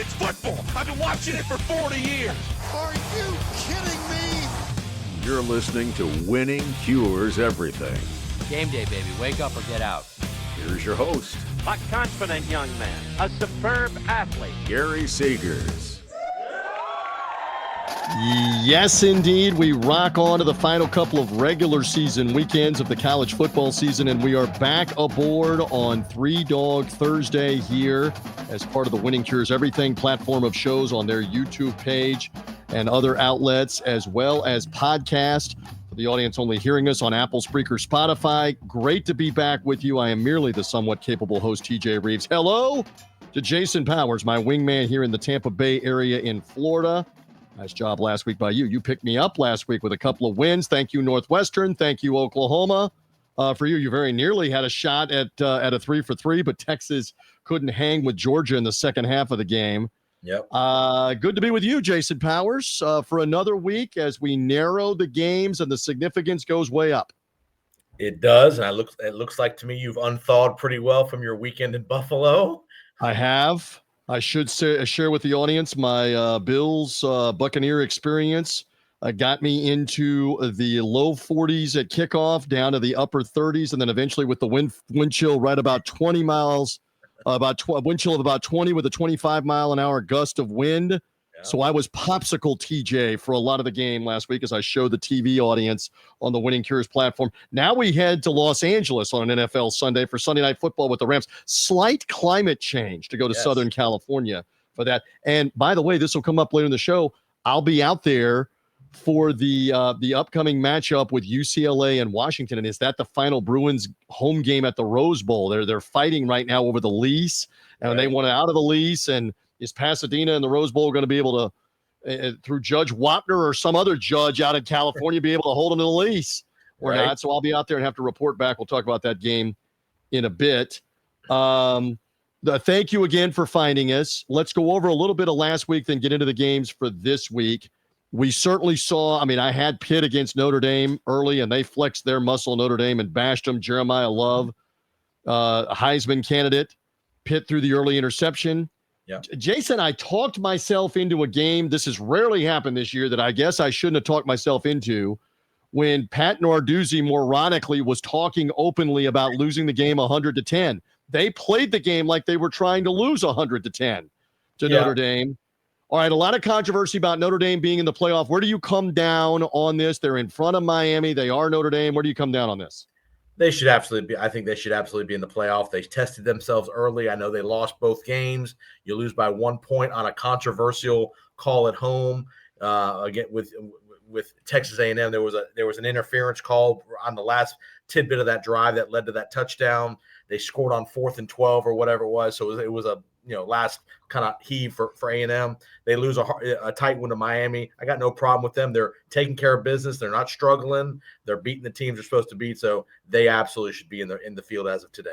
It's football. I've been watching it for 40 years. Are you kidding me? You're listening to Winning Cures Everything. Game day, baby. Wake up or get out. Here's your host, a confident young man, a superb athlete, Gary Seegers. Yes, indeed. We rock on to the final couple of regular season weekends of the college football season, and we are back aboard on Three Dog Thursday here as part of the Winning Cures Everything platform of shows on their YouTube page and other outlets, as well as podcast. For the audience only hearing us on Apple, Spreaker, Spotify, great to be back with you. I am merely the somewhat capable host, TJ Rives. Hello to Jason Powers, my wingman here in the Tampa Bay area in Florida. Nice job last week by you. You picked me up last week with a couple of wins. Thank you, Northwestern. Thank you, Oklahoma. For you, you very nearly had a shot at a 3-for-3, but Texas couldn't hang with Georgia in the second half of the game. Yep. Good to be with you, Jason Powers, for another week as we narrow the games and the significance goes way up. It does, and it looks like to me you've unthawed pretty well from your weekend in Buffalo. I have. I should share with the audience my Bills Buccaneer experience. Got me into the low 40s at kickoff, down to the upper 30s, and then eventually with the wind chill right about 20 miles, wind chill of about 20 with a 25-mile-an-hour gust of wind. Yeah. So I was popsicle TJ for a lot of the game last week as I showed the TV audience on the Winning Cures platform. Now we head to Los Angeles on an NFL Sunday for Sunday Night Football with the Rams. Slight climate change to go to Southern California for that. And by the way, this will come up later in the show. I'll be out there for the upcoming matchup with UCLA and Washington. And is that the final Bruins home game at the Rose Bowl? They're fighting right now over the lease, and they want out of the lease. And is Pasadena and the Rose Bowl going to be able to, through Judge Wapner or some other judge out in California, be able to hold them to the lease or not? So I'll be out there and have to report back. We'll talk about that game in a bit. Thank you again for finding us. Let's go over a little bit of last week, then get into the games for this week. We certainly saw, I had Pitt against Notre Dame early, and they flexed their muscle, Notre Dame, and bashed them. Jeremiah Love, a Heisman candidate. Pitt threw the early interception. Yeah. Jason, I talked myself into a game. This has rarely happened this year that I guess I shouldn't have talked myself into when Pat Narduzzi moronically was talking openly about losing the game 100-10. They played the game like they were trying to lose 100-10 to Notre Dame. All right, a lot of controversy about Notre Dame being in the playoff. Where do you come down on this? They're in front of Miami. They are Notre Dame. Where do you come down on this? They should absolutely be. I think they should absolutely be in the playoff. They tested themselves early. I know they lost both games. You lose by 1 point on a controversial call at home. Again, with Texas A&M, there was an interference call on the last tidbit of that drive that led to that touchdown. They scored on 4th and 12 or whatever it was. So it was a last kind of heave for A&M. They lose a tight one to Miami. I got no problem with them. They're taking care of business. They're not struggling. They're beating the teams they're supposed to beat. So they absolutely should be in the field as of today.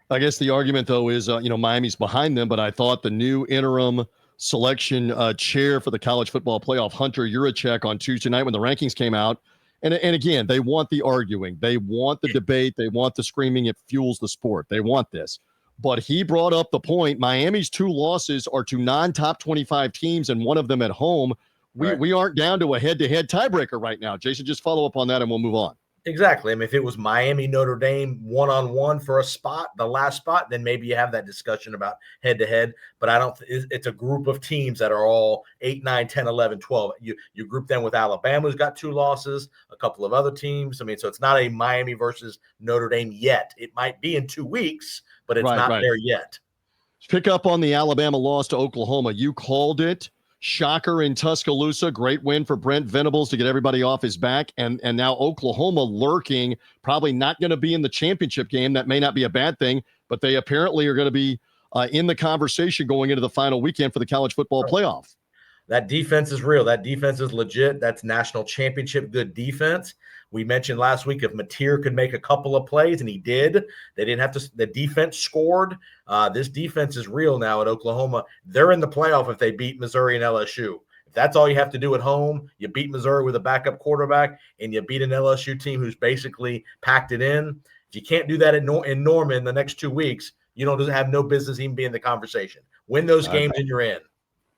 I guess the argument, though, is, Miami's behind them, but I thought the new interim selection chair for the college football playoff, Hunter Yurachek, on Tuesday night when the rankings came out, and again, they want the arguing. They want the debate. They want the screaming. It fuels the sport. They want this. But he brought up the point, Miami's 2 losses are to non-top 25 teams, and one of them at home. We aren't down to a head-to-head tiebreaker right now. Jason, just follow up on that, and we'll move on. Exactly. If it was Miami, Notre Dame one-on-one for a spot, the last spot, then maybe you have that discussion about head-to-head. But I don't. It's a group of teams that are all 8, 9, 10, 11, 12. You group them with Alabama, who's got 2 losses, a couple of other teams. So it's not a Miami versus Notre Dame yet. It might be in 2 weeks, but it's not there yet. Pick up on the Alabama loss to Oklahoma. You called it. Shocker in Tuscaloosa. Great win for Brent Venables to get everybody off his back. And now Oklahoma lurking, probably not going to be in the championship game. That may not be a bad thing, but they apparently are going to be in the conversation going into the final weekend for the college football playoff. That defense is real. That defense is legit. That's national championship good defense. We mentioned last week if Mateer could make a couple of plays, and he did. They didn't have to – the defense scored. This defense is real now at Oklahoma. They're in the playoff if they beat Missouri and LSU. If that's all you have to do at home, you beat Missouri with a backup quarterback, and you beat an LSU team who's basically packed it in. If you can't do that in Norman the next 2 weeks, you don't have no business even being in the conversation. Win those games and you're in.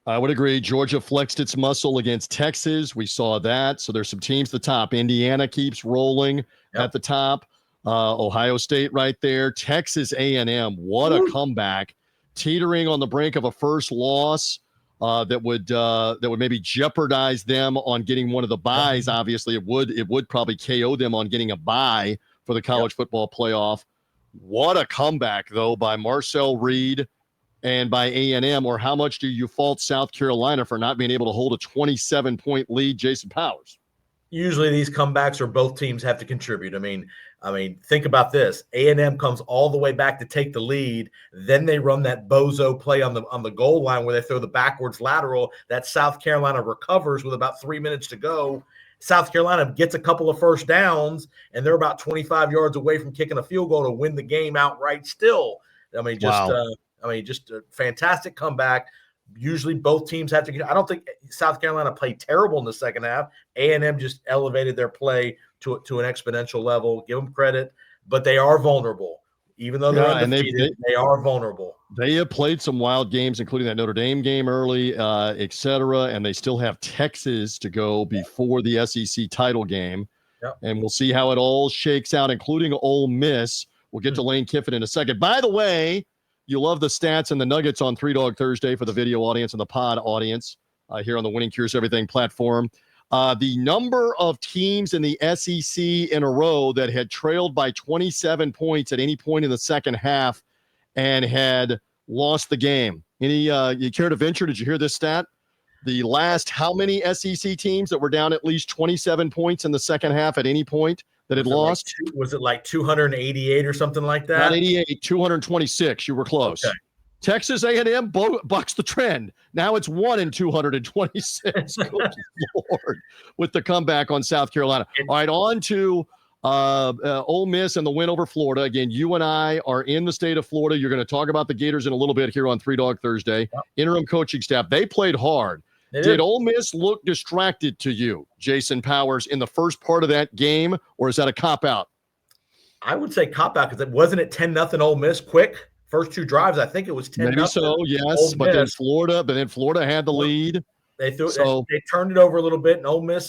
I would agree. Georgia flexed its muscle against Texas. We saw that. So there's some teams at the top. Indiana keeps rolling at the top. Ohio State right there. Texas A&M. What a comeback. Teetering on the brink of a first loss that would maybe jeopardize them on getting one of the byes. Obviously, it would probably KO them on getting a bye for the college football playoff. What a comeback, though, by Marcel Reed and by A&M, or how much do you fault South Carolina for not being able to hold a 27-point lead, Jason Powers? Usually these comebacks or both teams have to contribute. I mean, think about this. A&M comes all the way back to take the lead. Then they run that bozo play on the goal line where they throw the backwards lateral that South Carolina recovers with about 3 minutes to go. South Carolina gets a couple of first downs, and they're about 25 yards away from kicking a field goal to win the game outright still. Just a fantastic comeback. Usually both teams have to – I don't think South Carolina played terrible in the second half. A&M just elevated their play to an exponential level. Give them credit, but they are vulnerable. Even though they're undefeated, they are vulnerable. They have played some wild games, including that Notre Dame game early, et cetera, and they still have Texas to go before the SEC title game. Yep. And we'll see how it all shakes out, including Ole Miss. We'll get to Lane Kiffin in a second. By the way, you love the stats and the nuggets on Three Dog Thursday for the video audience and the pod audience here on the Winning Cures Everything platform. The number of teams in the SEC in a row that had trailed by 27 points at any point in the second half and had lost the game. You care to venture? Did you hear this stat? The last how many SEC teams that were down at least 27 points in the second half at any point that had lost? Was it like 288 or something like that? Not 88, 226. You were close. Okay. Texas A&M bucks the trend. Now it's 1 in 226. Good Lord, with the comeback on South Carolina. All right, on to Ole Miss and the win over Florida. Again, you and I are in the state of Florida. You're going to talk about the Gators in a little bit here on Three Dog Thursday. Yep. Interim coaching staff. They played hard. Did Ole Miss look distracted to you, Jason Powers, in the first part of that game, or is that a cop-out? I would say cop-out because it wasn't 10-0 Ole Miss quick. First two drives, I think it was 10-0. Maybe so, yes. But then Florida had the lead. They turned it over a little bit, and Ole Miss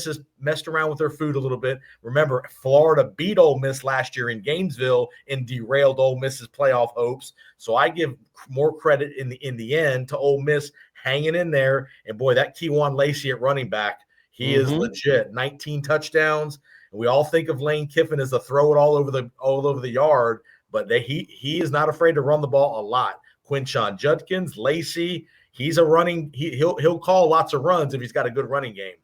has messed around with their food a little bit. Remember, Florida beat Ole Miss last year in Gainesville and derailed Ole Miss's playoff hopes. So I give more credit in the end to Ole Miss hanging in there. And boy, that Kewan Lacey at running back, he is legit. 19 touchdowns. And we all think of Lane Kiffin as the throw it all over the yard, but he is not afraid to run the ball a lot. Quinshon Judkins, Lacey. He's a running. He'll call lots of runs if he's got a good running game.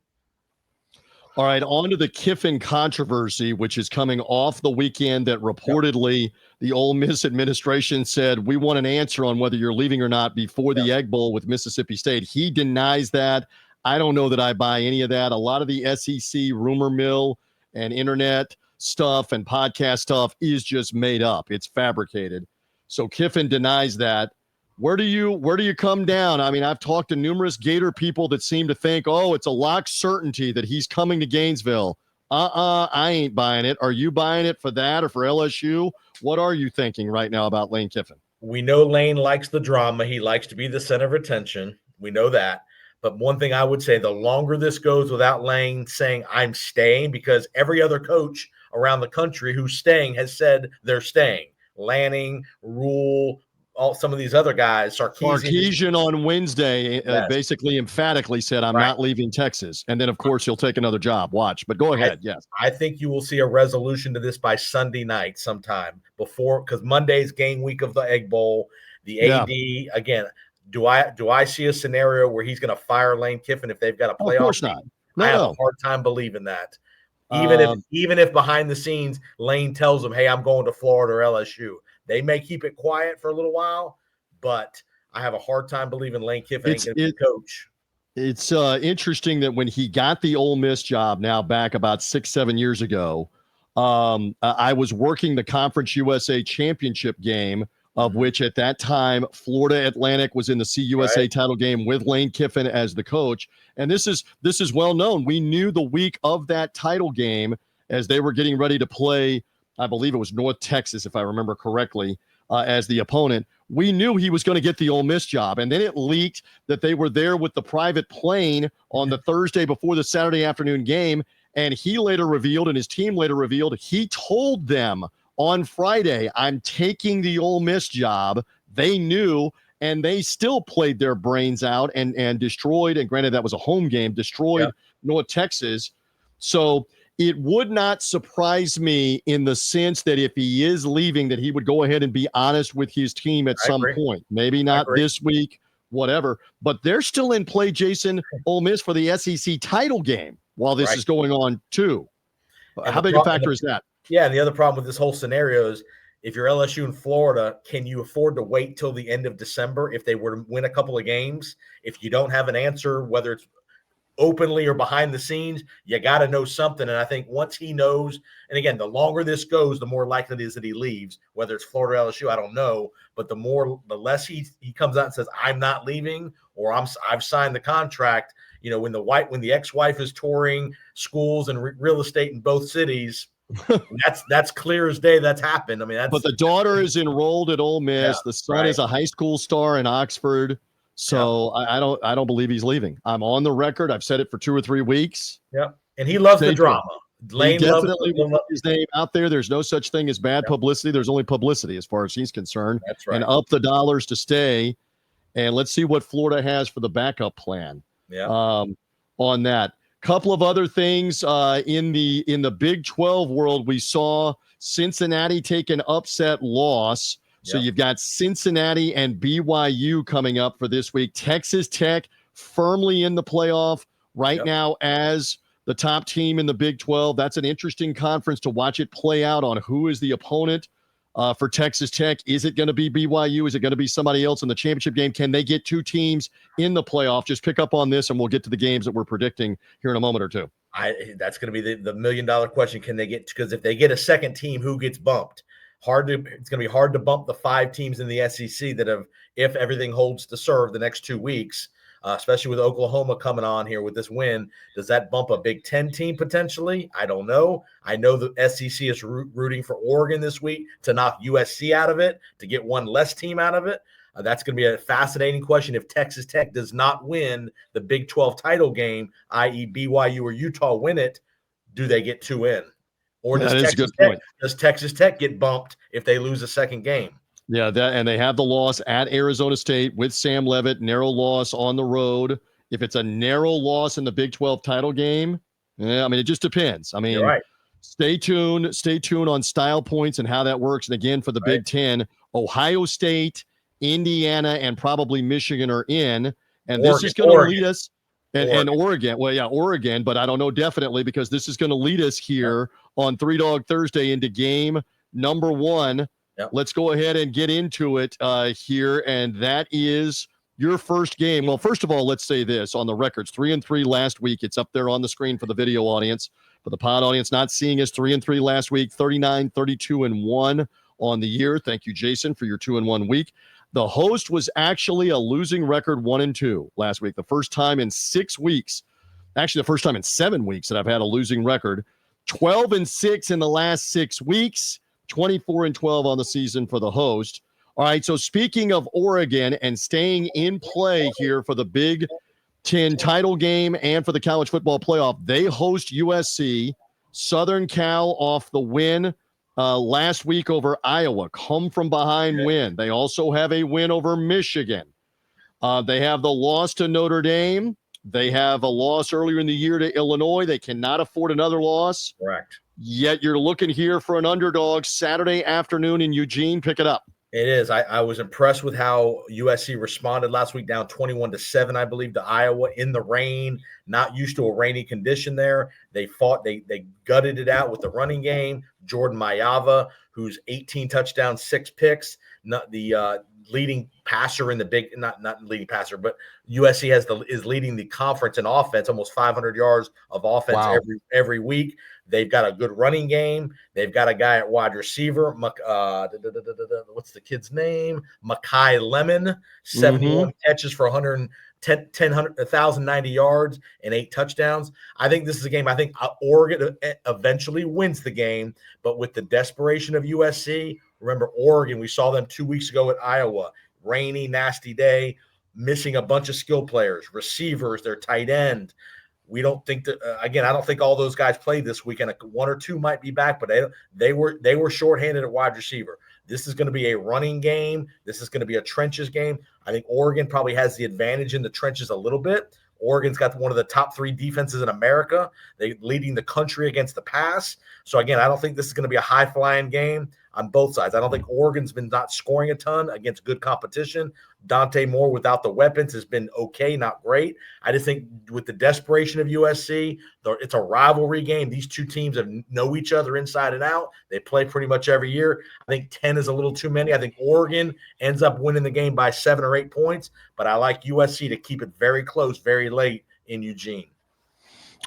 All right, on to the Kiffin controversy, which is coming off the weekend that reportedly the Ole Miss administration said, we want an answer on whether you're leaving or not before the Egg Bowl with Mississippi State. He denies that. I don't know that I buy any of that. A lot of the SEC rumor mill and internet stuff and podcast stuff is just made up. It's fabricated. So Kiffin denies that. Where do you come down? I mean, I've talked to numerous Gator people that seem to think, it's a lock certainty that he's coming to Gainesville. I ain't buying it. Are you buying it for that or for LSU? What are you thinking right now about Lane Kiffin? We know Lane likes the drama. He likes to be the center of attention. We know that. But one thing I would say, the longer this goes without Lane saying I'm staying, because every other coach around the country who's staying has said they're staying. Lanning, Rule, some of these other guys, Sarkisian on Wednesday basically emphatically said, I'm not leaving Texas. And then, of course, he'll take another job. Watch. But go ahead. Yes. I think you will see a resolution to this by Sunday night sometime because Monday's game week of the Egg Bowl. The AD, again, do I see a scenario where he's going to fire Lane Kiffin if they've got a playoff? Of course not. No. I have a hard time believing that. Even if behind the scenes Lane tells them, hey, I'm going to Florida or LSU. They may keep it quiet for a little while, but I have a hard time believing Lane Kiffin ain't going to be coach. It's interesting that when he got the Ole Miss job now back about 6-7 years ago, I was working the Conference USA championship game, of which at that time Florida Atlantic was in the CUSA title game with Lane Kiffin as the coach. And this is well known. We knew the week of that title game as they were getting ready to play, I believe it was North Texas, if I remember correctly, as the opponent. we knew he was going to get the Ole Miss job. And then it leaked that they were there with the private plane on the Thursday before the Saturday afternoon game. And he later revealed, and his team later revealed, he told them on Friday, I'm taking the Ole Miss job. They knew, and they still played their brains out and destroyed, and granted that was a home game, destroyed North Texas. So it would not surprise me in the sense that if he is leaving, that he would go ahead and be honest with his team at some point. Maybe not this week, whatever. But they're still in play, Jason, Ole Miss for the SEC title game while this is going on too. How big a factor is that? Yeah, and the other problem with this whole scenario is if you're LSU in Florida, can you afford to wait till the end of December if they were to win a couple of games? If you don't have an answer, whether it's openly or behind the scenes, you got to know something. And I think once he knows, and again, the longer this goes, the more likely it is that he leaves, whether it's Florida or LSU, I don't know. But the less he comes out and says, I'm not leaving, or I've signed the contract, when the ex-wife is touring schools and real estate in both cities, that's clear as day. That's happened. I mean, but the daughter is enrolled at Ole Miss. The son is a high school star in Oxford. So I don't believe he's leaving. I'm on the record. I've said it for 2 or 3 weeks. Yep. And he loves the drama. Lane definitely loves his name out there. There's no such thing as bad publicity. There's only publicity as far as he's concerned. That's right. And up the dollars to stay. And let's see what Florida has for the backup plan. On that. Couple of other things in the Big 12 world. We saw Cincinnati take an upset loss. So you've got Cincinnati and BYU coming up for this week. Texas Tech firmly in the playoff right now as the top team in the Big 12. That's an interesting conference to watch it play out on who is the opponent for Texas Tech. Is it going to be BYU? Is it going to be somebody else in the championship game? Can they get 2 teams in the playoff? Just pick up on this, and we'll get to the games that we're predicting here in a moment or two. That's going to be the $1 million question. Can they get, because if they get a second team, who gets bumped? It's going to be hard to bump the 5 teams in the SEC that have, if everything holds to serve the next 2 weeks, especially with Oklahoma coming on here with this win. Does that bump a Big 10 team potentially? I don't know. I know the SEC is rooting for Oregon this week to knock USC out of it, to get one less team out of it. That's going to be a fascinating question. If Texas Tech does not win the Big 12 title game, i.e. BYU or Utah win it, do they get 2 in? Or does Texas Tech get bumped if they lose a second game? Yeah, and they have the loss at Arizona State with Sam Leavitt, narrow loss on the road. If it's a narrow loss in the Big 12 title game, it just depends. I mean, you're right. Stay tuned on style points and how that works. And again, for the Big 10, Ohio State, Indiana, and probably Michigan are in. And this is going to lead us. And Oregon. Well, yeah, Oregon, but I don't know definitely because this is going to lead us here on 3 Dog Thursday into game number 1. Yep. Let's go ahead and get into it here, and that is your first game. Well, first of all, let's say this on the records: 3-3 last week. It's up there on the screen for the video audience. For the pod audience not seeing us, 3-3 last week, 39, 32-1 on the year. Thank you, Jason, for your 2-1 week. The host was actually a losing record 1-2 last week. The first time in 6 weeks, actually the first time in 7 weeks that I've had a losing record. 12-6 in the last 6 weeks, 24-12 on the season for the host. All right, so speaking of Oregon and staying in play here for the Big 10 title game and for the college football playoff, they host USC. Southern Cal off the win last week over Iowa, come from behind win. They also have a win over Michigan. They have the loss to Notre Dame. They have a loss earlier in the year to Illinois. They cannot afford another loss. Correct. Yet you're looking here for an underdog Saturday afternoon in Eugene. Pick it up. It is. I was impressed with how USC responded last week, down 21-7, I believe, to Iowa in the rain. Not used to a rainy condition there. They fought. They gutted it out with the running game. Jordan Mayava, who's 18 touchdowns, 6 picks. Not the leading passer in the big. Not leading passer, but USC is leading the conference in offense, almost 500 yards of offense every week. They've got a good running game. They've got a guy at wide receiver. What's the kid's name? Makai Lemon, 71 catches for 1,090 yards and 8 touchdowns. I think this is a game. I think Oregon eventually wins the game, but with the desperation of USC, Remember Oregon, we saw them 2 weeks ago at Iowa. Rainy, nasty day, missing a bunch of skill players, receivers, their tight end. We don't think that again. I don't think all those guys played this weekend. One or two might be back, but they were shorthanded at wide receiver. This is going to be a running game. This is going to be a trenches game. I think Oregon probably has the advantage in the trenches a little bit. Oregon's got one of the top 3 defenses in America. They're leading the country against the pass. So, again, I don't think this is going to be a high-flying game on both sides. I don't think Oregon's been not scoring a ton against good competition. Dante Moore, without the weapons, has been okay, not great. I just think with the desperation of USC, it's a rivalry game. These two teams know each other inside and out. They play pretty much every year. I think 10 is a little too many. I think Oregon ends up winning the game by 7 or 8 points, but I like USC to keep it very close, very late in Eugene.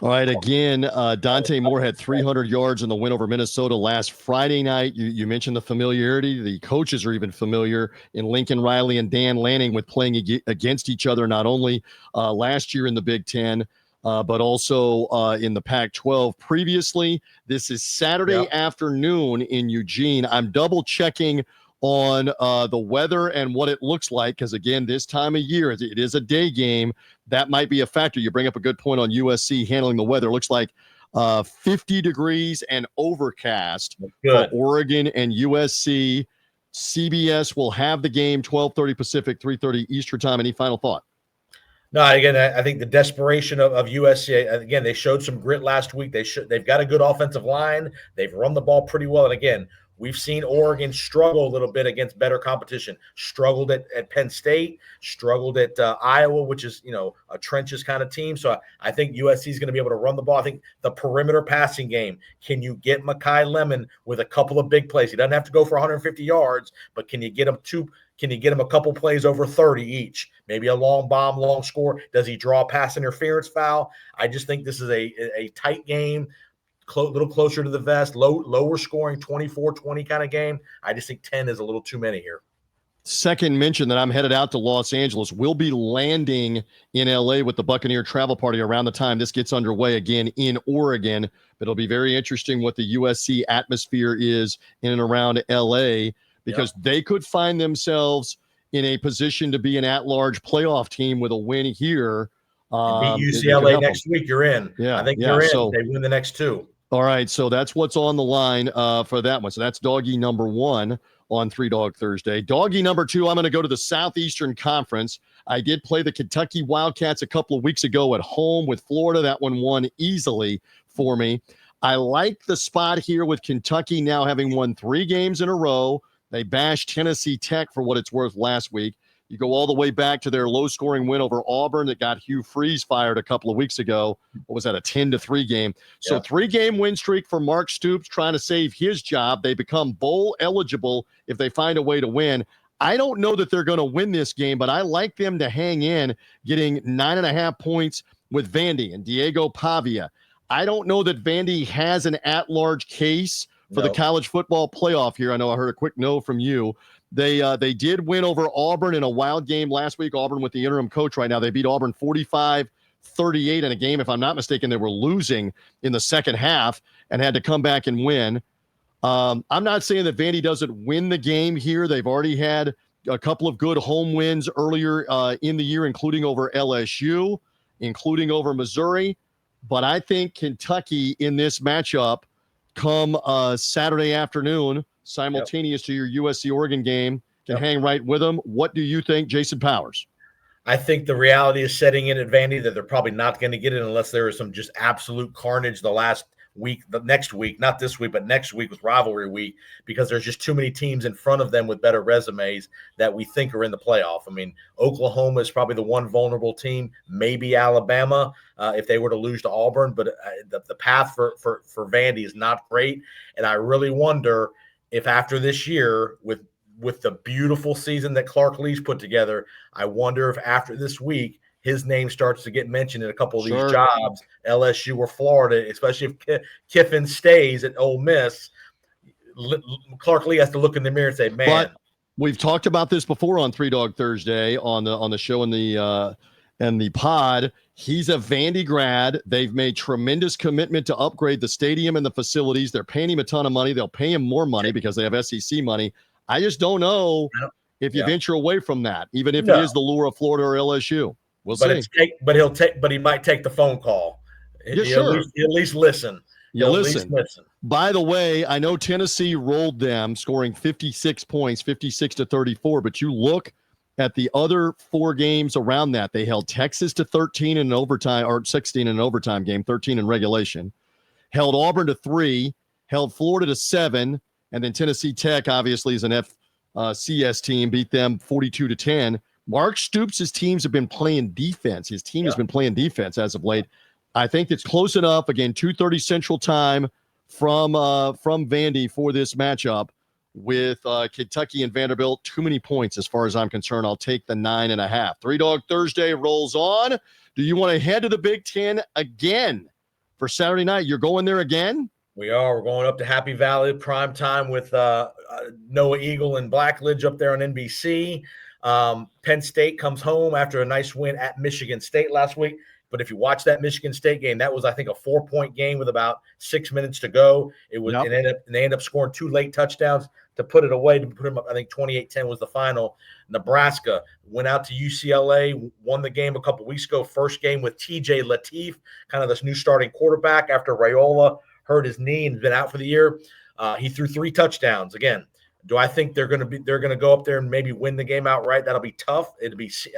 All right, again, Dante Moore had 300 yards in the win over Minnesota last Friday night. You mentioned the familiarity. The coaches are even familiar in Lincoln Riley and Dan Lanning with playing against each other, not only last year in the Big Ten, but also in the Pac-12 previously. This is Saturday afternoon in Eugene. I'm double-checking on the weather and what it looks like, because, again, this time of year, it is a day game. That might be a factor. You bring up a good point on USC handling the weather. It looks like 50 degrees and overcast for Oregon and USC. CBS will have the game 12:30 Pacific, 3:30 Eastern time. Any final thought? No, again, I think the desperation of USC, again, they showed some grit last week. They've got a good offensive line. They've run the ball pretty well. And again, we've seen Oregon struggle a little bit against better competition. Struggled at Penn State, struggled at Iowa, which is, a trenches kind of team. So I think USC is going to be able to run the ball. I think the perimeter passing game, can you get Mekhi Lemon with a couple of big plays? He doesn't have to go for 150 yards, but can you get him a couple plays over 30 each? Maybe a long bomb, long score. Does he draw a pass interference foul? I just think this is a tight game. Little closer to the vest, lower scoring, 24-20 kind of game. I just think 10 is a little too many here. Second mention that I'm headed out to Los Angeles. We'll be landing in LA with the Buccaneer travel party around the time this gets underway again in Oregon. But it'll be very interesting what the USC atmosphere is in and around LA, because they could find themselves in a position to be an at-large playoff team with a win here. Beat UCLA next week, you're in. Yeah, I think you're in. So, they win the next 2. All right, so that's what's on the line for that one. So that's doggy number 1 on 3 Dog Thursday. Doggy number 2, I'm going to go to the Southeastern Conference. I did play the Kentucky Wildcats a couple of weeks ago at home with Florida. That one won easily for me. I like the spot here with Kentucky now having won 3 games in a row. They bashed Tennessee Tech for what it's worth last week. You go all the way back to their low-scoring win over Auburn that got Hugh Freeze fired a couple of weeks ago. What was that, a 10-3 game? So 3-game win streak for Mark Stoops trying to save his job. They become bowl eligible if they find a way to win. I don't know that they're going to win this game, but I like them to hang in, getting 9.5 points with Vandy and Diego Pavia. I don't know that Vandy has an at-large case for the college football playoff here. I know I heard a quick no from you. They did win over Auburn in a wild game last week. Auburn with the interim coach right now. They beat Auburn 45-38 in a game, if I'm not mistaken, they were losing in the second half and had to come back and win. I'm not saying that Vandy doesn't win the game here. They've already had a couple of good home wins earlier in the year, including over LSU, including over Missouri. But I think Kentucky in this matchup come Saturday afternoon, simultaneous to your USC-Oregon game, can hang right with them. What do you think, Jason Powers? I think the reality is setting in at Vandy that they're probably not going to get it unless there is some just absolute carnage the next week, not this week, but next week with rivalry week, because there's just too many teams in front of them with better resumes that we think are in the playoff. I mean, Oklahoma is probably the one vulnerable team, maybe Alabama if they were to lose to Auburn, but the path for Vandy is not great. And I really wonder if after this year with the beautiful season that Clark Leash put together, I wonder if after this week, his name starts to get mentioned in a couple of these jobs, LSU or Florida, especially if Kiffin stays at Ole Miss. Clark Lee has to look in the mirror and say, man. But we've talked about this before on 3 Dog Thursday on the show in the and the pod. He's a Vandy grad. They've made tremendous commitment to upgrade the stadium and the facilities. They're paying him a ton of money. They'll pay him more money because they have SEC money. I just don't know if you venture away from that, even if it is the lure of Florida or LSU. We'll see. But he might take the phone call. Yeah, sure. He'll at least listen. Listen. By the way, I know Tennessee rolled them, scoring 56 points, 56-34. But you look at the other 4 games around that. They held Texas to 13 in an overtime, or 16 in an overtime game, 13 in regulation. Held Auburn to 3, held Florida to 7, and then Tennessee Tech, obviously, is an FCS team, beat them 42-10. Mark Stoops' teams have been playing defense. His team has been playing defense as of late. I think it's close enough. Again, 2:30 Central Time from Vandy for this matchup with Kentucky and Vanderbilt. Too many points as far as I'm concerned. I'll take the 9.5. 3-Dog Thursday rolls on. Do you want to head to the Big Ten again for Saturday night? You're going there again? We are. We're going up to Happy Valley, prime time with Noah Eagle and Blackledge up there on NBC. Penn State comes home after a nice win at Michigan State last week. But if you watch that Michigan State game, that was, I think, a 4-point game with about 6 minutes to go. They ended up scoring 2 late touchdowns to put it away, to put them up. I think 28-10 was the final. Nebraska went out to UCLA, won the game a couple weeks ago. First game with TJ Lateef, kind of this new starting quarterback after Raiola hurt his knee and has been out for the year. He threw 3 touchdowns. Again, do I think they're going to go up there and maybe win the game outright? That'll be tough. I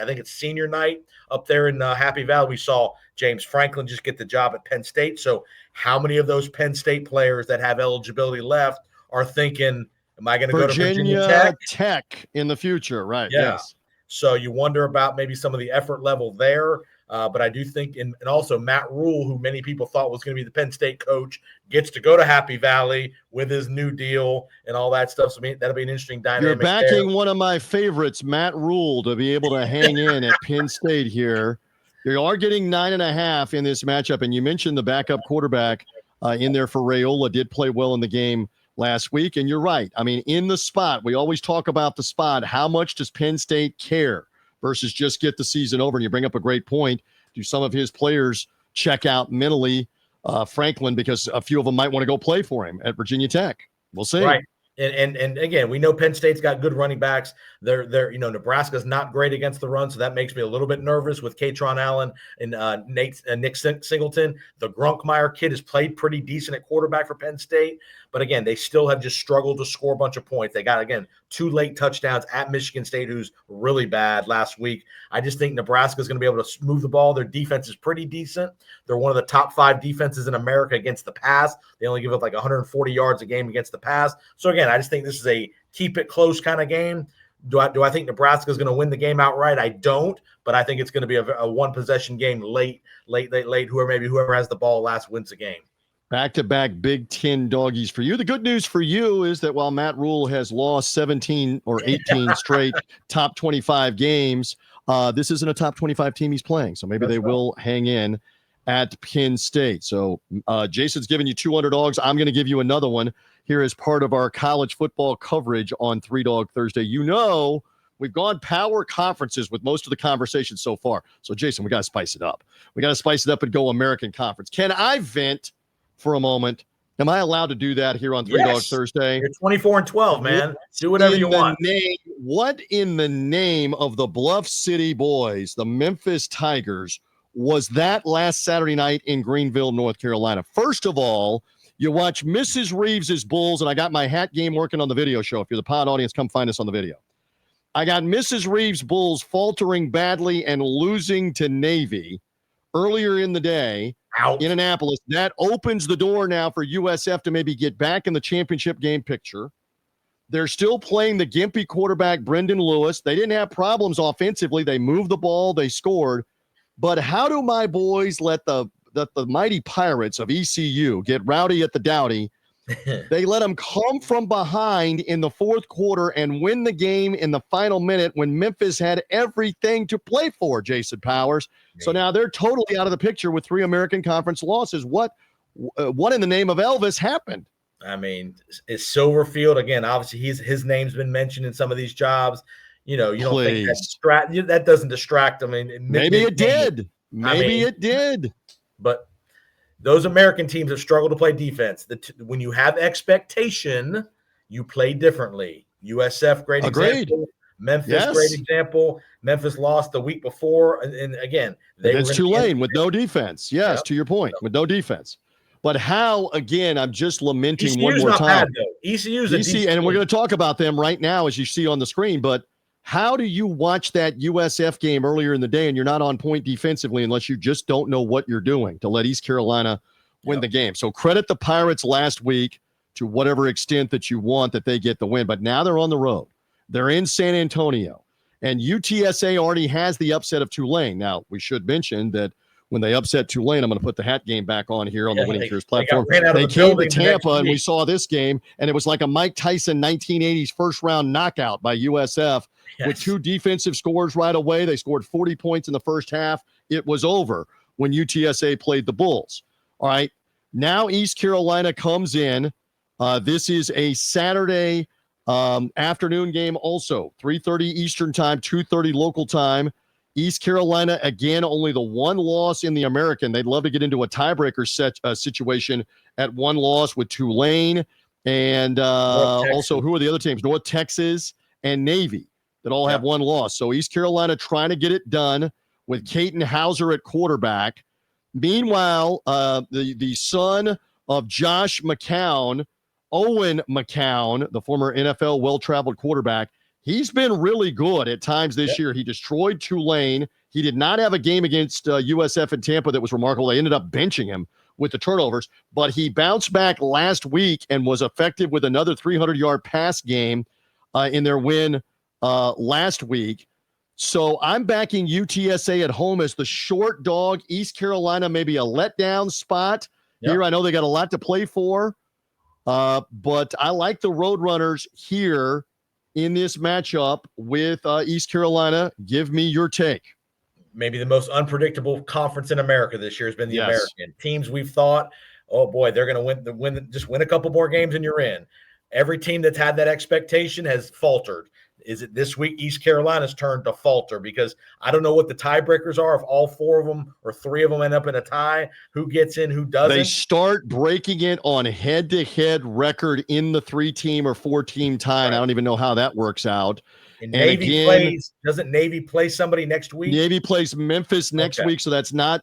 think it's senior night up there in Happy Valley. We saw James Franklin just get the job at Penn State. So how many of those Penn State players that have eligibility left are thinking, am I going to go to Virginia Tech in the future? Right. Yeah. Yes. So you wonder about maybe some of the effort level there. But I do think, and also Matt Rule, who many people thought was going to be the Penn State coach, gets to go to Happy Valley with his new deal and all that stuff. So that'll be an interesting dynamic. You're backing one of my favorites, Matt Rule, to be able to hang in at Penn State here. You are getting 9.5 in this matchup, and you mentioned the backup quarterback in there for Raiola did play well in the game last week, and you're right. I mean, in the spot, we always talk about the spot. How much does Penn State care versus just get the season over? And you bring up a great point. Do some of his players check out mentally, Franklin, because a few of them might want to go play for him at Virginia Tech? We'll see. Right. And again, we know Penn State's got good running backs. Nebraska's not great against the run, so that makes me a little bit nervous with Katron Allen and Nick Singleton. The Grunkmeyer kid has played pretty decent at quarterback for Penn State, but again, they still have just struggled to score a bunch of points. They got, again, 2 late touchdowns at Michigan State, who's really bad last week. I just think Nebraska's going to be able to move the ball. Their defense is pretty decent. They're one of the top 5 defenses in America against the pass. They only give up like 140 yards a game against the pass. So again, I just think this is a keep it close kind of game. Do I think Nebraska is going to win the game outright? I don't, but I think it's going to be a one-possession game late. Whoever has the ball last wins the game. Back-to-back Big Ten doggies for you. The good news for you is that while Matt Rule has lost 17 or 18 straight top 25 games, this isn't a top 25 team he's playing, so maybe will hang in at Penn State. So Jason's giving you 2 underdogs. I'm going to give you another one here as part of our college football coverage on 3-Dog Thursday. You know, we've gone power conferences with most of the conversation so far. So, Jason, we got to spice it up. We got to spice it up and go American Conference. Can I vent for a moment? Am I allowed to do that here on 3-Dog Thursday? You're 24-12, man. Do whatever you want. What in the name of the Bluff City Boys, the Memphis Tigers, was that last Saturday night in Greenville, North Carolina? First of all, you watch Mrs. Reeves' Bulls, and I got my hat game working on the video show. If you're the pod audience, come find us on the video. I got Mrs. Reeves' Bulls faltering badly and losing to Navy earlier in the day in Annapolis. That opens the door now for USF to maybe get back in the championship game picture. They're still playing the gimpy quarterback, Brendan Lewis. They didn't have problems offensively. They moved the ball. They scored. But how do my boys let the mighty Pirates of ECU get rowdy at the Dowdy? They let them come from behind in the fourth quarter and win the game in the final minute when Memphis had everything to play for, Jason Powers. So now they're totally out of the picture with 3 American Conference losses. What in the name of Elvis happened? I mean, is Silverfield, again, obviously his name's been mentioned in some of these jobs. You don't think Please. that doesn't distract them. Maybe it did. Maybe it did. But those American teams have struggled to play defense. When you have expectation, you play differently. USF, great example. Memphis, great example. Memphis lost the week before, and again, against Tulane with no defense. Yes, to your point, with no defense. But how? Again, I'm just lamenting ECU's one more not time. Bad, though. ECU's a ECU, and we're going to talk about them right now, as you see on the screen. But how do you watch that USF game earlier in the day and you're not on point defensively unless you just don't know what you're doing to let East Carolina win the game? So credit the Pirates last week to whatever extent that you want that they get the win. But now they're on the road. They're in San Antonio. And UTSA already has the upset of Tulane. Now, we should mention that when they upset Tulane, I'm going to put the hat game back on here on the Winning Cures platform. They came to Tampa, and we saw this game, and it was like a Mike Tyson 1980s first-round knockout by USF with 2 defensive scores right away. They scored 40 points in the first half. It was over when UTSA played the Bulls. All right, now East Carolina comes in. This is a Saturday afternoon game also, 3:30 Eastern time, 2:30 local time. East Carolina, again, only the one loss in the American. They'd love to get into a tiebreaker situation at one loss with Tulane. And also, who are the other teams? North Texas and Navy that all have one loss. So East Carolina trying to get it done with Caton Hauser at quarterback. Meanwhile, the son of Josh McCown, Owen McCown, the former NFL well-traveled quarterback, he's been really good at times this year. He destroyed Tulane. He did not have a game against USF in Tampa that was remarkable. They ended up benching him with the turnovers, but he bounced back last week and was effective with another 300-yard pass game in their win last week. So I'm backing UTSA at home as the short dog. East Carolina, maybe a letdown spot here. I know they got a lot to play for, but I like the Roadrunners here in this matchup with East Carolina. Give me your take. Maybe the most unpredictable conference in America this year has been the American. Teams we've thought, oh boy, they're going to win a couple more games and you're in. Every team that's had that expectation has faltered. Is it this week East Carolina's turn to falter? Because I don't know what the tiebreakers are. If all 4 of them or 3 of them end up in a tie, who gets in, who doesn't? They start breaking it on head-to-head record in the 3-team or 4-team tie. I don't even know how that works out. And Navy doesn't Navy play somebody next week? Navy plays Memphis next week, so that's not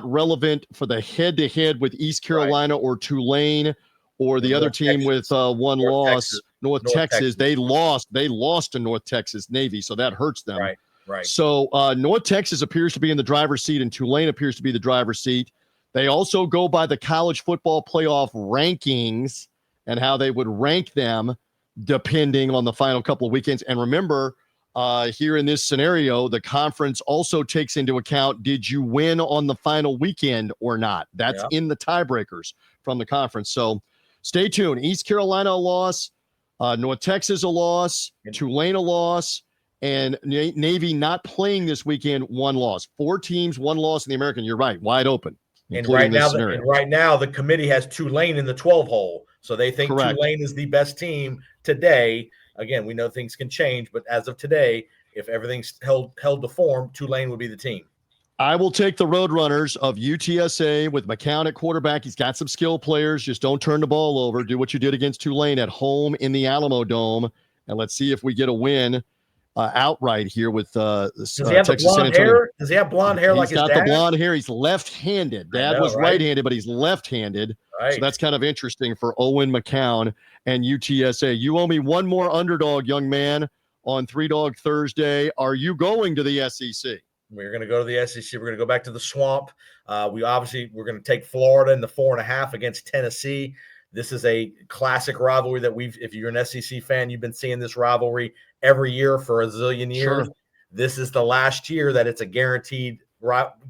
relevant for the head-to-head with East Carolina or Tulane or the other team with one loss. North Texas. They lost to North Texas Navy, so that hurts them. Right. So North Texas appears to be in the driver's seat, and Tulane appears to be the driver's seat. They also go by the college football playoff rankings and how they would rank them depending on the final couple of weekends. And remember, here in this scenario, the conference also takes into account, did you win on the final weekend or not? That's in the tiebreakers from the conference. So stay tuned. East Carolina a loss. North Texas a loss, Tulane a loss, and Navy not playing this weekend, one loss. 4 teams, one loss in the American. You're right, wide open. And right now, the committee has Tulane in the 12 hole, so they think Tulane is the best team today. Again, we know things can change, but as of today, if everything's held to form, Tulane would be the team. I will take the Roadrunners of UTSA with McCown at quarterback. He's got some skill players. Just don't turn the ball over. Do what you did against Tulane at home in the Alamo Dome. And let's see if we get a win outright here with Does he have Texas San Antonio. Hair? Does he have blonde hair like his dad? He's got the blonde hair. He's left-handed. Dad was right-handed, but he's left-handed. So that's kind of interesting for Owen McCown and UTSA. You owe me one more underdog, young man, on 3 Dog Thursday. Are you going to the SEC? We're going to go to the SEC. We're going to go back to the Swamp. We're going to take Florida in the 4.5 against Tennessee. This is a classic rivalry that if you're an SEC fan, you've been seeing this rivalry every year for a zillion years. Sure. This is the last year that it's a guaranteed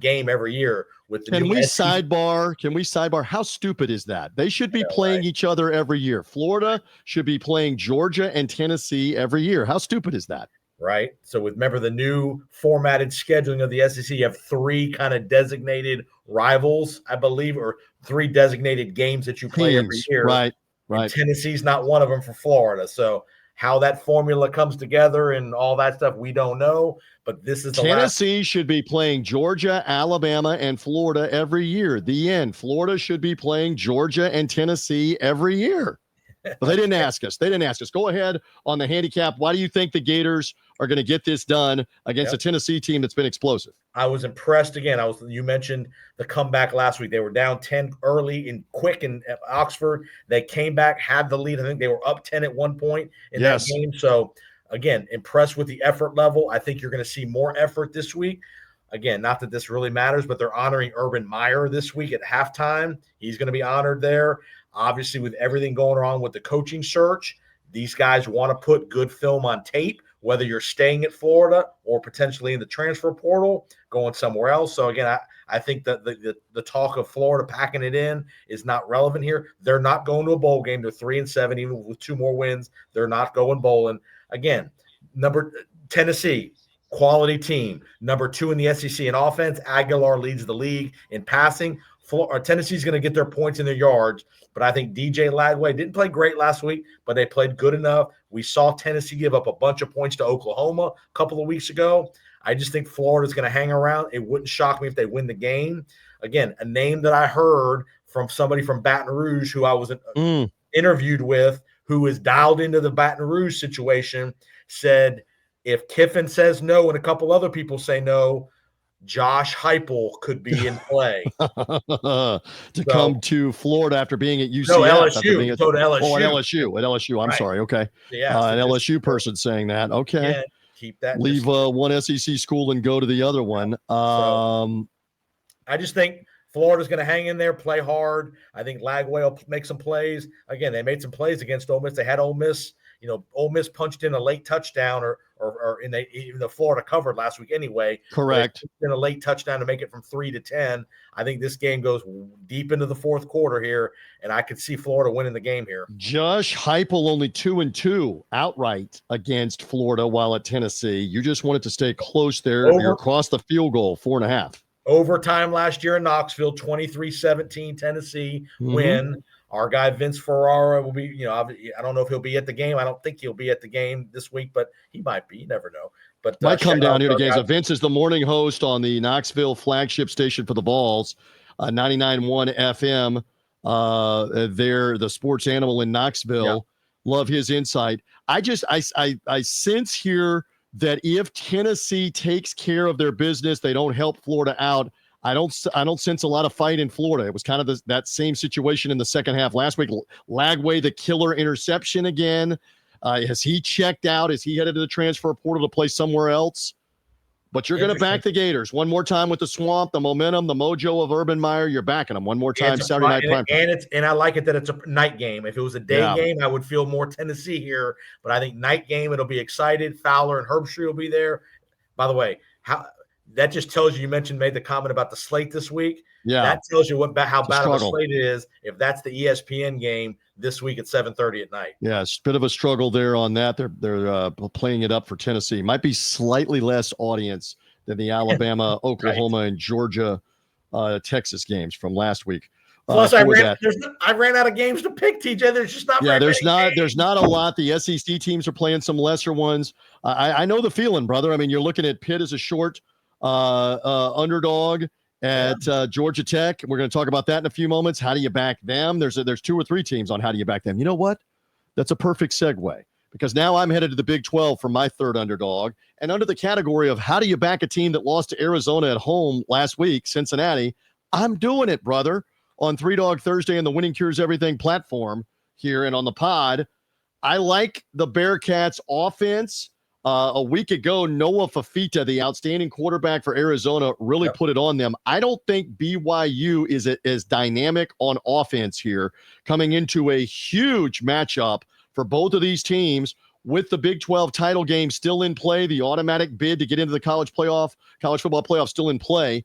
game every year. Can we sidebar? How stupid is that? They should be playing each other every year. Florida should be playing Georgia and Tennessee every year. How stupid is that? Right. So remember the new formatted scheduling of the SEC, you have 3 kind of designated rivals, I believe, or 3 designated games that you play every year. Right. And Tennessee's not one of them for Florida. So how that formula comes together and all that stuff, we don't know. But this is the Tennessee should be playing Georgia, Alabama, and Florida every year. The end. Florida should be playing Georgia and Tennessee every year. But they didn't ask us. Go ahead on the handicap. Why do you think the Gators are going to get this done against a Tennessee team that's been explosive? I was impressed again. You mentioned the comeback last week. They were down 10 early and quick in Oxford. They came back, had the lead. I think they were up 10 at one point in that game. So again, impressed with the effort level. I think you're going to see more effort this week. Again, not that this really matters, but they're honoring Urban Meyer this week at halftime. He's going to be honored there. Obviously, with everything going on with the coaching search, these guys want to put good film on tape, whether you're staying at Florida or potentially in the transfer portal, going somewhere else. So, again, I think that the talk of Florida packing it in is not relevant here. They're not going to a bowl game. They're 3-7, even with 2 more wins. They're not going bowling. Again, Tennessee, quality team. Number 2 in the SEC in offense. Aguilar leads the league in passing. Tennessee's going to get their points in their yards, but I think DJ Lagway didn't play great last week, but they played good enough. We saw Tennessee give up a bunch of points to Oklahoma a couple of weeks ago. I just think Florida's going to hang around. It wouldn't shock me if they win the game. Again, a name that I heard from somebody from Baton Rouge who I was interviewed with, who is dialed into the Baton Rouge situation, said if Kiffin says no and a couple other people say no, Josh Heupel could be in play come to Florida after being at UCLA. No, LSU. At LSU. I'm sorry. Okay. Yeah. An LSU person saying that. Okay. Yeah, keep that. Leave one SEC school and go to the other one. I just think Florida's going to hang in there, play hard. I think Lagway will make some plays. Again, they made some plays against Ole Miss. They had Ole Miss. Ole Miss punched in a late touchdown, or even the Florida covered last week anyway. Correct. In a late touchdown to make it from 3-10. I think this game goes deep into the fourth quarter here, and I could see Florida winning the game here. Josh Heupel only 2-2 outright against Florida while at Tennessee. You just wanted to stay close there. You're across the field goal, 4.5. Overtime last year in Knoxville, 23-17 Tennessee win. Our guy Vince Ferrara will be, I don't know if he'll be at the game. I don't think he'll be at the game this week, but he might be. You never know. But might come down here to games. Vince is the morning host on the Knoxville flagship station for the Vols, 99.1 FM. They're the sports animal in Knoxville. Yeah. Love his insight. I sense here that if Tennessee takes care of their business, they don't help Florida out. I don't sense a lot of fight in Florida. It was kind of that same situation in the second half last week. Lagway, the killer interception again. Has he checked out? Is he headed to the transfer portal to play somewhere else? But you're going to back the Gators one more time with the swamp, the momentum, the mojo of Urban Meyer. You're backing them one more time Saturday night prime time. And I like it that it's a night game. If it was a day game, I would feel more Tennessee here. But I think night game, it'll be excited. Fowler and Herbstreit will be there. By the way, that just tells you made the comment about the slate this week. Yeah. That tells you how bad of a slate it is if that's the ESPN game this week at 7:30 at night. Yeah, it's a bit of a struggle there on that. They're playing it up for Tennessee. Might be slightly less audience than the Alabama, Oklahoma, and Georgia, Texas games from last week. Plus, I ran out of games to pick, TJ. There's just not. Yeah, there's not a lot. The SEC teams are playing some lesser ones. I know the feeling, brother. I mean, you're looking at Pitt as a short underdog at Georgia Tech. We're going to talk about that in a few moments. How do you back them? There's 2 or 3 teams on how do you back them. You know what? That's a perfect segue because now I'm headed to the Big 12 for my third underdog. And under the category of how do you back a team that lost to Arizona at home last week, Cincinnati, I'm doing it, brother, on 3 Dog Thursday and the Winning Cures Everything platform here and on the pod. I like the Bearcats offense. A week ago, Noah Fafita, the outstanding quarterback for Arizona, really put it on them. I don't think BYU is as dynamic on offense here, coming into a huge matchup for both of these teams with the Big 12 title game still in play, the automatic bid to get into the college football playoff still in play.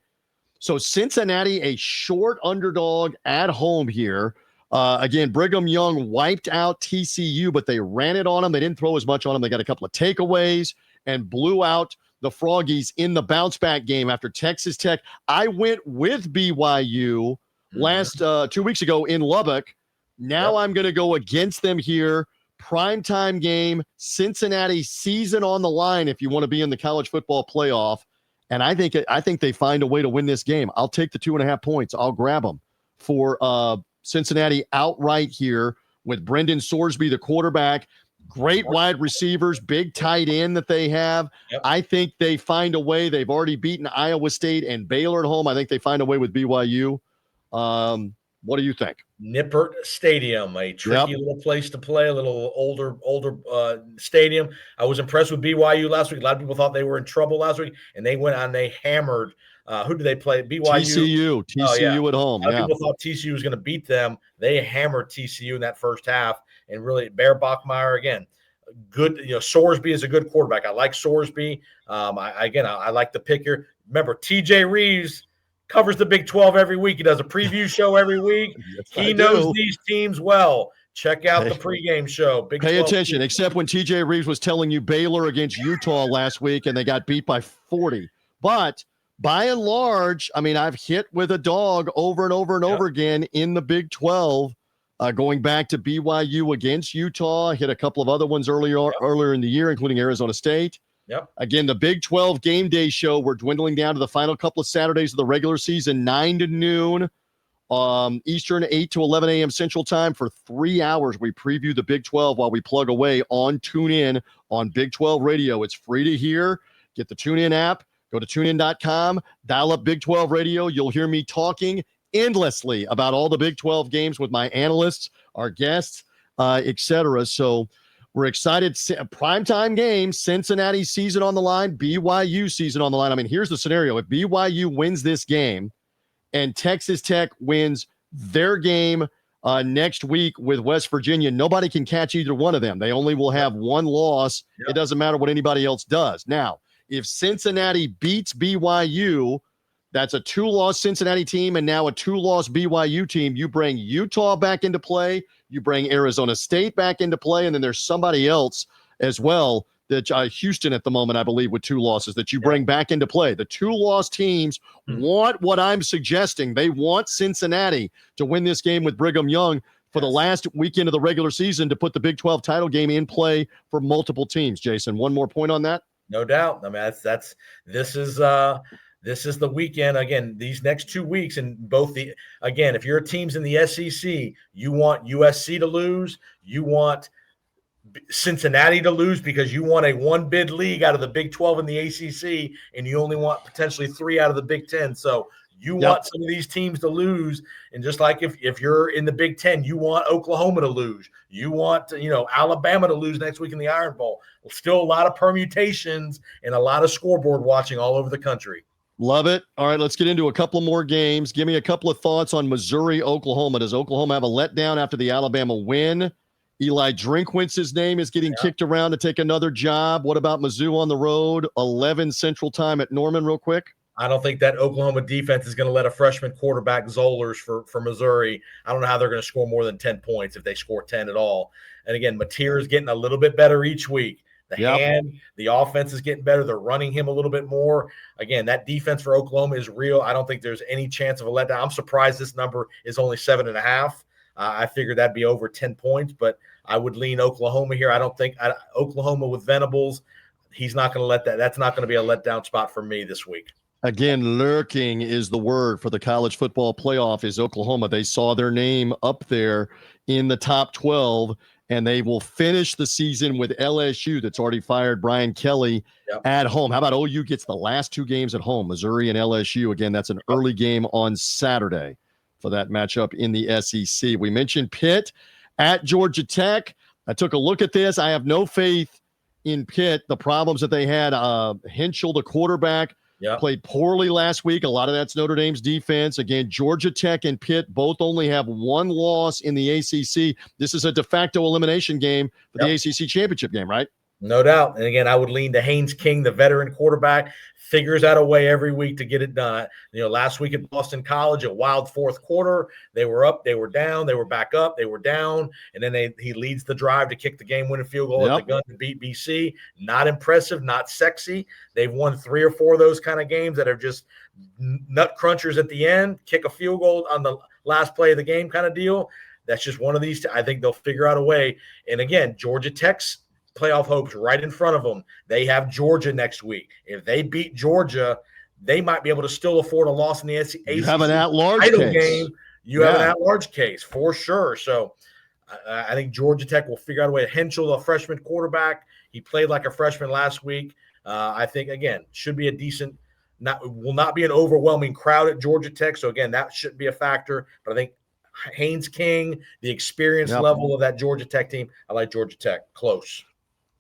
So Cincinnati, a short underdog at home here. Again, Brigham Young wiped out TCU, but they ran it on them. They didn't throw as much on them. They got a couple of takeaways and blew out the Froggies in the bounce back game after Texas Tech. I went with BYU last 2 weeks ago in Lubbock. Now I'm going to go against them here, primetime game, Cincinnati season on the line if you want to be in the college football playoff. And I think they find a way to win this game. I'll take the 2.5 points. I'll grab them for Cincinnati outright here with Brendan Sorsby, the quarterback. Great wide receivers, big tight end that they have. Yep. I think they find a way. They've already beaten Iowa State and Baylor at home. I think they find a way with BYU. What do you think? Nippert Stadium, a tricky little place to play, a little older stadium. I was impressed with BYU last week. A lot of people thought they were in trouble last week, and they went on. They hammered. Who did they play? BYU. TCU at home. A lot of people thought TCU was going to beat them. They hammered TCU in that first half, and really Bear Bachmeier again. Good, Sorsby is a good quarterback. I like Sorsby. I like the pick here. Remember, TJ Rives covers the Big 12 every week. He does a preview show every week. Yes, he knows these teams well. Check out the pregame show. Pay attention, except when TJ Rives was telling you Baylor against Utah last week and they got beat by 40. But by and large, I mean, I've hit with a dog over and over and over again in the Big 12, going back to BYU against Utah. I hit a couple of other ones earlier in the year, including Arizona State. Yep. Again, the Big 12 game day show, we're dwindling down to the final couple of Saturdays of the regular season, 9 to noon Eastern, 8 to 11 a.m. Central Time. For 3 hours, we preview the Big 12 while we plug away on TuneIn on Big 12 Radio. It's free to hear. Get the TuneIn app. Go to tunein.com. Dial up Big 12 Radio. You'll hear me talking endlessly about all the Big 12 games with my analysts, our guests, etc. So we're excited. Primetime game, Cincinnati season on the line, BYU season on the line. I mean, here's the scenario. If BYU wins this game and Texas Tech wins their game next week with West Virginia, nobody can catch either one of them. They only will have one loss. It doesn't matter what anybody else does. Now, if Cincinnati beats BYU, that's a 2-loss Cincinnati team and now a 2-loss BYU team. You bring Utah back into play. You bring Arizona State back into play. And then there's somebody else as well, that Houston at the moment, I believe, with 2 losses that you bring back into play. The 2-loss teams want what I'm suggesting. They want Cincinnati to win this game with Brigham Young for the last weekend of the regular season to put the Big 12 title game in play for multiple teams. Jason, one more point on that? No doubt. I mean, this is the weekend. Again, these next 2 weeks, and if your team's in the SEC, you want USC to lose. You want Cincinnati to lose because you want a 1-bid league out of the Big 12 and the ACC, and you only want potentially 3 out of the Big 10. So you want some of these teams to lose. And just like if you're in the Big 10, you want Oklahoma to lose. You want, Alabama to lose next week in the Iron Bowl. Still a lot of permutations and a lot of scoreboard watching all over the country. Love it. All right, let's get into a couple more games. Give me a couple of thoughts on Missouri, Oklahoma. Does Oklahoma have a letdown after the Alabama win? Eli Drinkwitz's name is getting kicked around to take another job. What about Mizzou on the road? 11 Central Time at Norman real quick. I don't think that Oklahoma defense is going to let a freshman quarterback Zollers for Missouri. I don't know how they're going to score more than 10 points if they score 10 at all. And again, Mateer is getting a little bit better each week. The offense is getting better. They're running him a little bit more. Again, that defense for Oklahoma is real. I don't think there's any chance of a letdown. I'm surprised this number is only 7.5. I figured that'd be over 10 points, but I would lean Oklahoma here. I don't think Oklahoma with Venables, he's not going to let that. That's not going to be a letdown spot for me this week. Again, lurking is the word for the college football playoff is Oklahoma. They saw their name up there in the top 12, and they will finish the season with LSU that's already fired Brian Kelly at home. How about OU gets the last 2 games at home, Missouri and LSU? Again, that's an early game on Saturday for that matchup in the SEC. We mentioned Pitt at Georgia Tech. I took a look at this. I have no faith in Pitt. The problems that they had, Henschel, the quarterback, played poorly last week. A lot of that's Notre Dame's defense. Again, Georgia Tech and Pitt both only have 1 loss in the ACC. This is a de facto elimination game for the ACC championship game, right? No doubt. And again, I would lean to Haynes King, the veteran quarterback, figures out a way every week to get it done. Last week at Boston College, a wild fourth quarter. They were up, they were down, they were back up, they were down. And then he leads the drive to kick the game-winning field goal at the gun to beat BC. Not impressive, not sexy. They've won 3 or 4 of those kind of games that are just nut crunchers at the end, kick a field goal on the last play of the game kind of deal. That's just one of these. I think they'll figure out a way. And again, Georgia Tech's playoff hopes right in front of them. They have Georgia next week. If they beat Georgia, they might be able to still afford a loss in the ACC You have an at-large title case. game. You have an at-large case for sure. So I think Georgia Tech will figure out a way. Henschel, the freshman quarterback, he played like a freshman last week. I think, again, should be a decent – will not be an overwhelming crowd at Georgia Tech. So, again, that shouldn't be a factor. But I think Haynes King, the experience level of that Georgia Tech team, I like Georgia Tech. Close.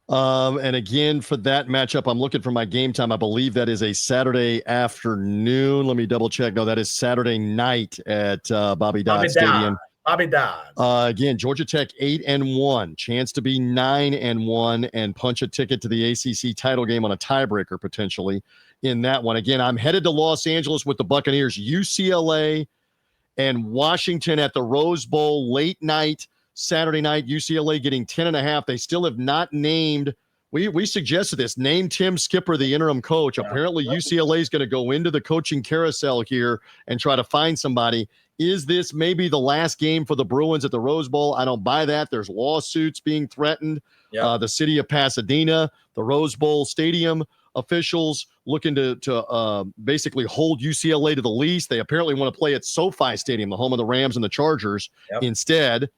And again, for that matchup, I'm looking for my game time. I believe that is a Saturday afternoon. Let me double check. No, that is Saturday night at Bobby Dodd Stadium. Bobby Dodd. Again, Georgia Tech 8-1, chance to be 9-1 and punch a ticket to the ACC title game on a tiebreaker potentially in that one. Again, I'm headed to Los Angeles with the Buccaneers, UCLA and Washington at the Rose Bowl late night. Saturday night, UCLA getting 10.5. They still have not named. We suggested this. Name Tim Skipper, the interim coach. Apparently, UCLA is going to go into the coaching carousel here and try to find somebody. Is this maybe the last game for the Bruins at the Rose Bowl? I don't buy that. There's lawsuits being threatened. The city of Pasadena, the Rose Bowl stadium officials looking to basically hold UCLA to the lease. They apparently want to play at SoFi Stadium, the home of the Rams and the Chargers, instead.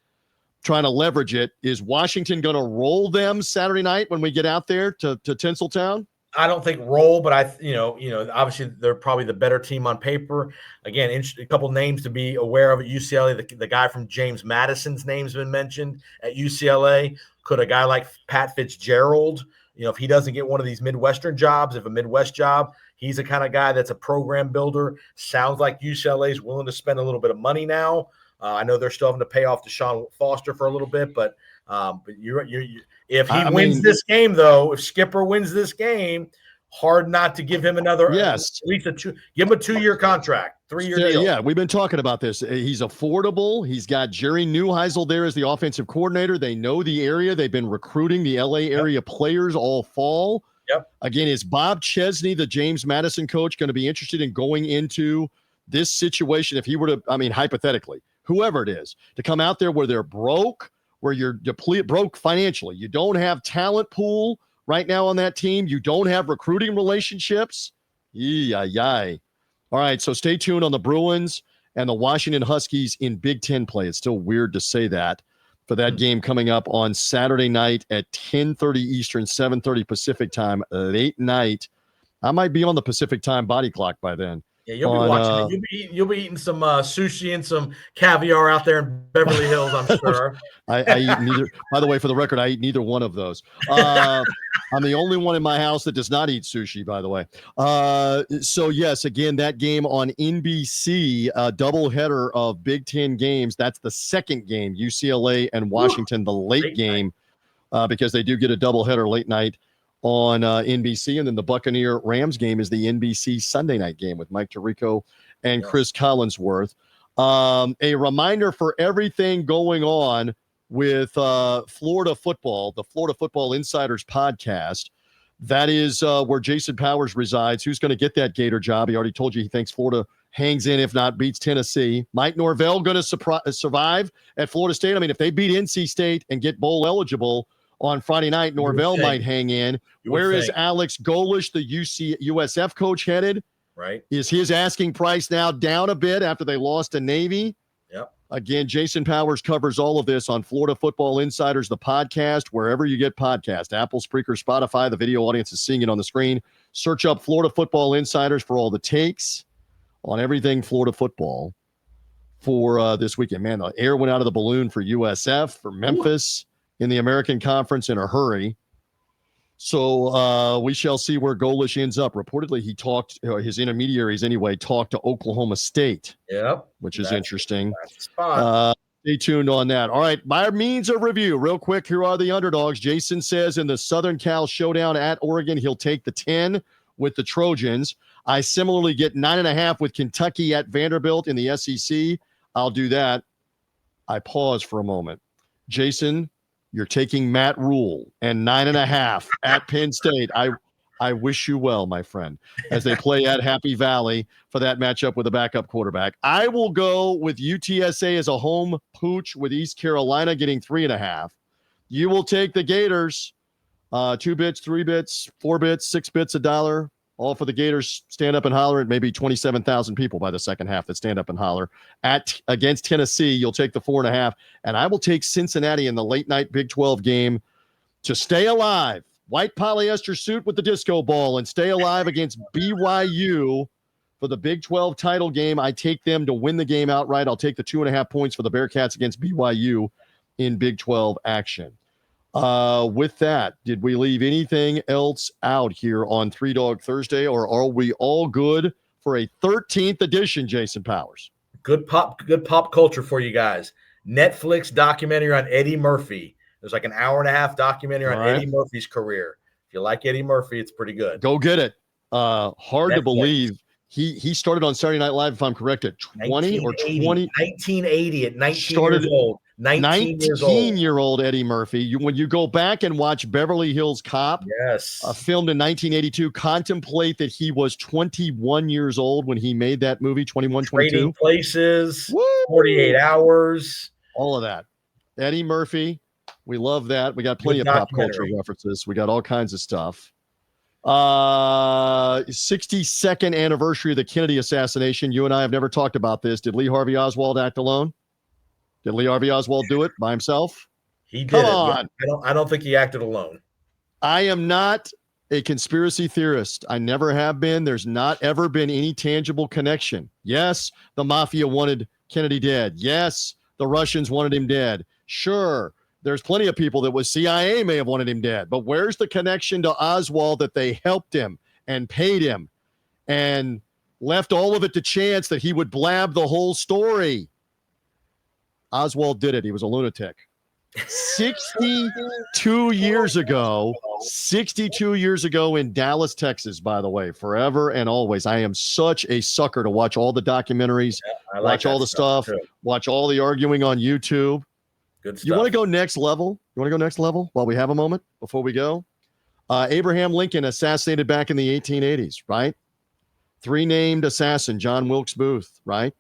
Trying to leverage it. Is Washington going to roll them Saturday night when we get out there to Tinseltown? I don't think roll, but obviously they're probably the better team on paper. Again, a couple names to be aware of at UCLA. The guy from James Madison's name's been mentioned at UCLA. Could a guy like Pat Fitzgerald, if he doesn't get one of these Midwestern jobs, if a Midwest job, he's the kind of guy that's a program builder. Sounds like UCLA is willing to spend a little bit of money now. I know they're still having to pay off Deshaun Foster for a little bit, but if he wins this game, though, if Skipper wins this game, hard not to give him another. Yes, at least give him a 2-year contract, 3-year deal. Yeah, we've been talking about this. He's affordable. He's got Jerry Neuheisel there as the offensive coordinator. They know the area. They've been recruiting the LA area players all fall. Again, is Bob Chesney, the James Madison coach, going to be interested in going into this situation if he were to, hypothetically, whoever it is, to come out there where they're broke, where you're broke financially. You don't have talent pool right now on that team. You don't have recruiting relationships. All right, so stay tuned on the Bruins and the Washington Huskies in Big Ten play. It's still weird to say that for that game coming up on Saturday night at 10:30 Eastern, 7:30 Pacific time, late night. I might be on the Pacific time body clock by then. Yeah, you'll be watching it. You'll be eating some sushi and some caviar out there in Beverly Hills, I'm sure. I eat neither. By the way, for the record, I eat neither one of those. I'm the only one in my house that does not eat sushi, by the way. So, yes, again, that game on NBC, doubleheader of Big Ten games. That's the second game, UCLA and Washington, the late game, because they do get a doubleheader late night on NBC, and then the Buccaneer-Rams game is the NBC Sunday night game with Mike Tirico and Chris Collinsworth. A reminder for everything going on with Florida football, the Florida Football Insiders podcast. That is where Jason Powers resides. Who's going to get that Gator job? He already told you he thinks Florida hangs in, if not beats Tennessee. Mike Norvell going to survive at Florida State? If they beat NC State and get bowl eligible on Friday night, Norvell might hang in. Where is Alex Golish, the USF coach, headed? Right. Is his asking price now down a bit after they lost to Navy? Yep. Again, Jason Powers covers all of this on Florida Football Insiders, the podcast, wherever you get podcasts, Apple, Spreaker, Spotify. The video audience is seeing it on the screen. Search up Florida Football Insiders for all the takes on everything Florida football for this weekend. Man, the air went out of the balloon for USF, for Memphis in the American Conference in a hurry. So we shall see where Golish ends up. Reportedly, he talked, his intermediaries anyway, talked to Oklahoma State. Yep. Which is interesting. That's the spot. Stay tuned on that. All right, by means of review, real quick, here are the underdogs. Jason says in the Southern Cal showdown at Oregon, he'll take the 10 with the Trojans. I similarly get 9.5 with Kentucky at Vanderbilt in the SEC. I'll do that. I pause for a moment. Jason, you're taking Matt Rule and 9.5 at Penn State. I wish you well, my friend, as they play at Happy Valley for that matchup with a backup quarterback. I will go with UTSA as a home pooch with East Carolina getting 3.5. You will take the Gators, 2 bits, 3 bits, 4 bits, 6 bits, $1. All for the Gators. Stand up and holler. It may be 27,000 people by the second half that stand up and holler. Against Tennessee, you'll take the 4.5. And I will take Cincinnati in the late night Big 12 game to stay alive. White polyester suit with the disco ball and stay alive against BYU for the Big 12 title game. I take them to win the game outright. I'll take the 2.5 points for the Bearcats against BYU in Big 12 action. With that, did we leave anything else out here on Three Dog Thursday, or are we all good for a 13th edition, Jason Powers? Good pop culture for you guys. Netflix documentary on Eddie Murphy. There's like an hour-and-a-half documentary on Eddie Murphy's career. If you like Eddie Murphy, it's pretty good. Go get it. Hard to believe. He started on Saturday Night Live, if I'm correct, at 20 or 20. 1980 at 19 years old. 19-year-old Eddie Murphy. When you go back and watch Beverly Hills Cop, yes, filmed in 1982, contemplate that he was 21 years old when he made that movie, 21, 22. Trading Places, Woo! 48 Hours. All of that. Eddie Murphy, we love that. We got plenty of pop culture references. We got all kinds of stuff. 62nd anniversary of the Kennedy assassination. You and I have never talked about this. Did Lee Harvey Oswald act alone? Did Lee Harvey Oswald do it by himself? He did. Come on. I don't think he acted alone. I am not a conspiracy theorist. I never have been. There's not ever been any tangible connection. Yes, the mafia wanted Kennedy dead. Yes, the Russians wanted him dead. Sure, there's plenty of people that was CIA may have wanted him dead. But where's the connection to Oswald that they helped him and paid him and left all of it to chance that he would blab the whole story? Oswald did it. He was a lunatic. 62 years ago in Dallas, Texas, by the way, forever and always. I am such a sucker to watch all the documentaries, watch all the stuff, watch all the arguing on YouTube. Good stuff. You want to go next level? You want to go next level while we have a moment before we go? Abraham Lincoln assassinated back in the 1880s, right? 3 named assassin, John Wilkes Booth, right?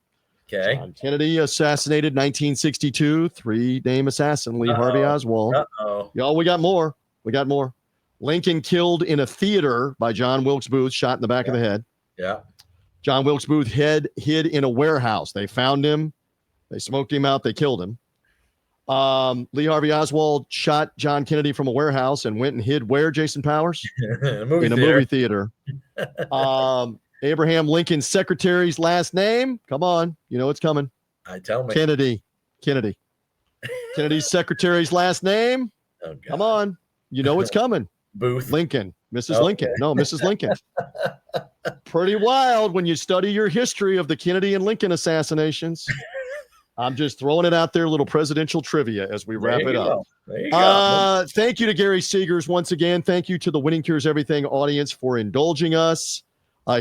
Okay. John Kennedy assassinated 1962. 3 name assassin, Lee Harvey Oswald. Y'all, we got more. Lincoln killed in a theater by John Wilkes Booth, shot in the back of the head. Yeah. John Wilkes Booth hid in a warehouse. They found him. They smoked him out. They killed him. Lee Harvey Oswald shot John Kennedy from a warehouse and went and hid where, Jason Powers? In a movie theater. Abraham Lincoln's secretary's last name. Come on. You know it's coming. Tell me. Kennedy. Kennedy's secretary's last name. Oh, God. Come on. You know it's coming. Booth. Lincoln. Mrs. Lincoln. No, Mrs. Lincoln. Pretty wild when you study your history of the Kennedy and Lincoln assassinations. I'm just throwing it out there, a little presidential trivia as we wrap it up. There you go. Thank you to Gary Seegers once again. Thank you to the Winning Cures Everything audience for indulging us.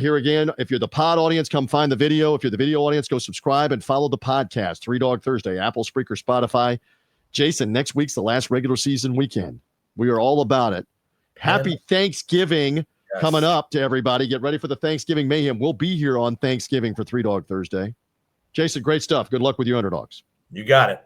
Here again, if you're the pod audience, come find the video. If you're the video audience, go subscribe and follow the podcast. 3 Dog Thursday, Apple, Spreaker, Spotify. Jason, next week's the last regular season weekend. We are all about it. Happy Thanksgiving coming up to everybody. Get ready for the Thanksgiving mayhem. We'll be here on Thanksgiving for 3 Dog Thursday. Jason, great stuff. Good luck with your Underdogs. You got it.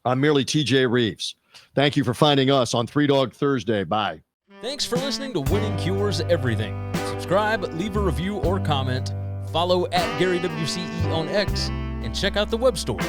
I'm merely TJ Reeves. Thank you for finding us on 3 Dog Thursday. Bye. Thanks for listening to Winning Cures Everything. Subscribe, leave a review or comment, follow @GaryWCE on X, and check out the web store